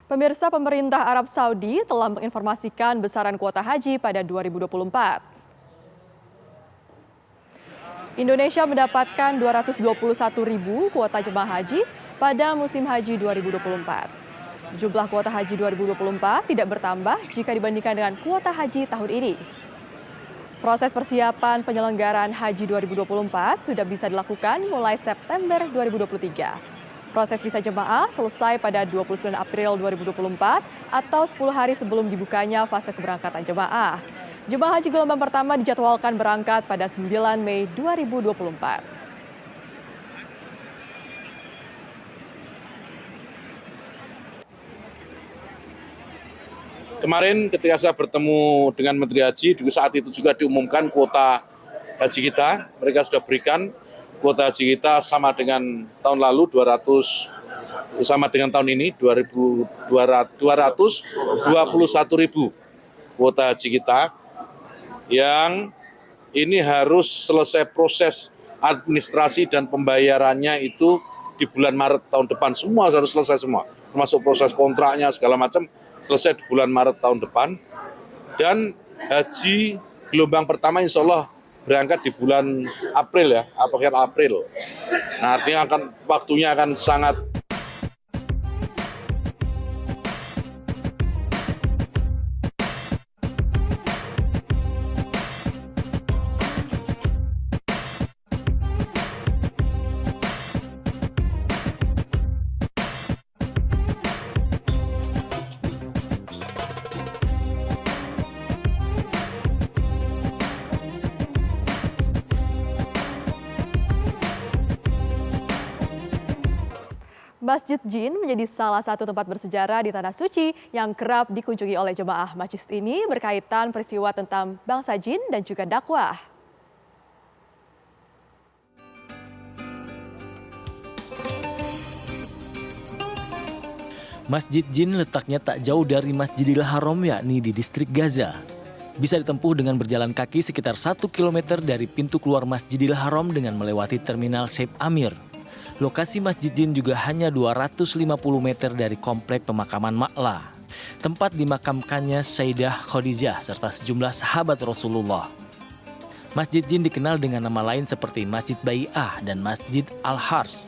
Pemirsa, pemerintah Arab Saudi telah menginformasikan besaran kuota haji pada 2024. Indonesia mendapatkan 221.000 kuota jemaah haji pada musim haji 2024. Jumlah kuota haji 2024 tidak bertambah jika dibandingkan dengan kuota haji tahun ini. Proses persiapan penyelenggaraan haji 2024 sudah bisa dilakukan mulai September 2023. Proses visa jemaah selesai pada 29 April 2024 atau 10 hari sebelum dibukanya fase keberangkatan jemaah. Jemaah haji gelombang pertama dijadwalkan berangkat pada 9 Mei 2024. Kemarin ketika saya bertemu dengan Menteri Haji, saat itu juga diumumkan kuota haji kita, mereka sudah berikan kuota haji kita sama dengan tahun lalu 200, sama dengan tahun ini 221.000 kuota haji kita, yang ini harus selesai proses administrasi dan pembayarannya itu di bulan Maret tahun depan. Semua harus selesai semua, termasuk proses kontraknya segala macam selesai di bulan Maret tahun depan. Dan haji gelombang pertama insya Allah berangkat di bulan April ya, akhir April. Nah, artinya waktunya akan sangat Masjid Jin menjadi salah satu tempat bersejarah di Tanah Suci yang kerap dikunjungi oleh jemaah. Masjid ini berkaitan peristiwa tentang bangsa Jin dan juga dakwah. Masjid Jin letaknya tak jauh dari Masjidil Haram, yakni di distrik Gaza. Bisa ditempuh dengan berjalan kaki sekitar 1 km dari pintu keluar Masjidil Haram dengan melewati terminal Sheikh Amir. Lokasi Masjid Jin juga hanya 250 meter dari komplek pemakaman Ma'la, tempat dimakamkannya Sayyidah Khadijah serta sejumlah sahabat Rasulullah. Masjid Jin dikenal dengan nama lain seperti Masjid Bai'ah dan Masjid Al-Hars.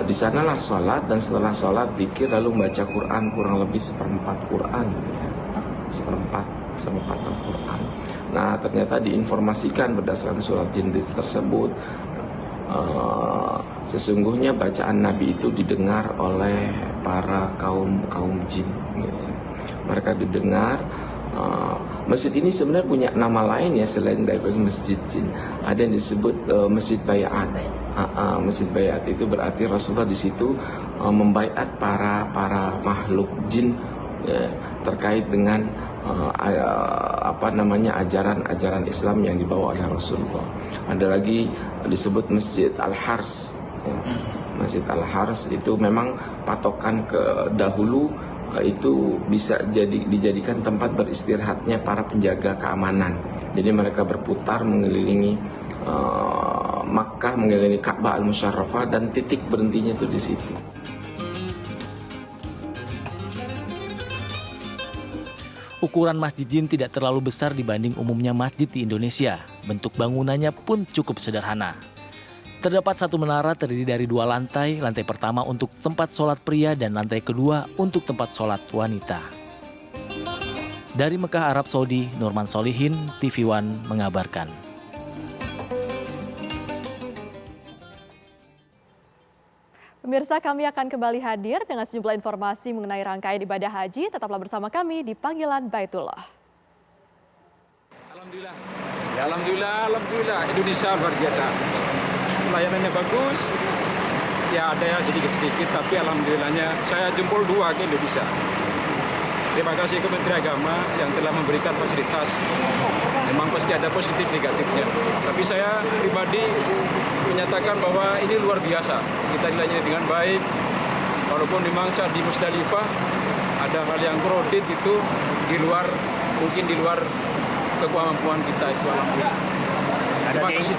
Di sanalah sholat, dan setelah sholat zikir lalu membaca Quran, kurang lebih seperempat Quran, seperempat Al-Quran. Nah, ternyata diinformasikan berdasarkan surat Jin tersebut, sesungguhnya bacaan Nabi itu didengar oleh para kaum jin. Mereka didengar. Masjid ini sebenarnya punya nama lain ya selain dari Masjid Jin. Ada yang disebut Masjid Bai'at. Masjid Bai'at itu berarti Rasulullah di situ membaiat para makhluk jin ya, terkait dengan ajaran Islam yang dibawa oleh Rasulullah. Ada lagi disebut Masjid Al-Hars. Ya. Masjid Al-Hars itu memang patokan ke dahulu itu bisa dijadikan tempat beristirahatnya para penjaga keamanan. Jadi mereka berputar mengelilingi Makkah, mengelilingi Ka'bah Al-Musyarrafah, dan titik berhentinya itu di situ. Ukuran Masjid Jin tidak terlalu besar dibanding umumnya masjid di Indonesia. Bentuk bangunannya pun cukup sederhana. Terdapat satu menara terdiri dari 2 lantai, lantai pertama untuk tempat sholat pria dan lantai kedua untuk tempat sholat wanita. Dari Mekah, Arab Saudi, Nurman Solihin, TV One mengabarkan. Pemirsa, kami akan kembali hadir dengan sejumlah informasi mengenai rangkaian ibadah haji. Tetaplah bersama kami di Panggilan Baitullah. Alhamdulillah, Indonesia luar biasa. Pelayanannya bagus, ya ada ya sedikit-sedikit, tapi alhamdulillahnya saya jempol 2 ke Indonesia. Terima kasih ke Menteri Agama yang telah memberikan fasilitas. Memang pasti ada positif negatifnya, tapi saya pribadi menyatakan bahwa ini luar biasa. Kita dilayani dengan baik, walaupun memang saat di Musdalifah ada hal yang kredit itu mungkin di luar kemampuan kita itu, alhamdulillah. Terima kasih.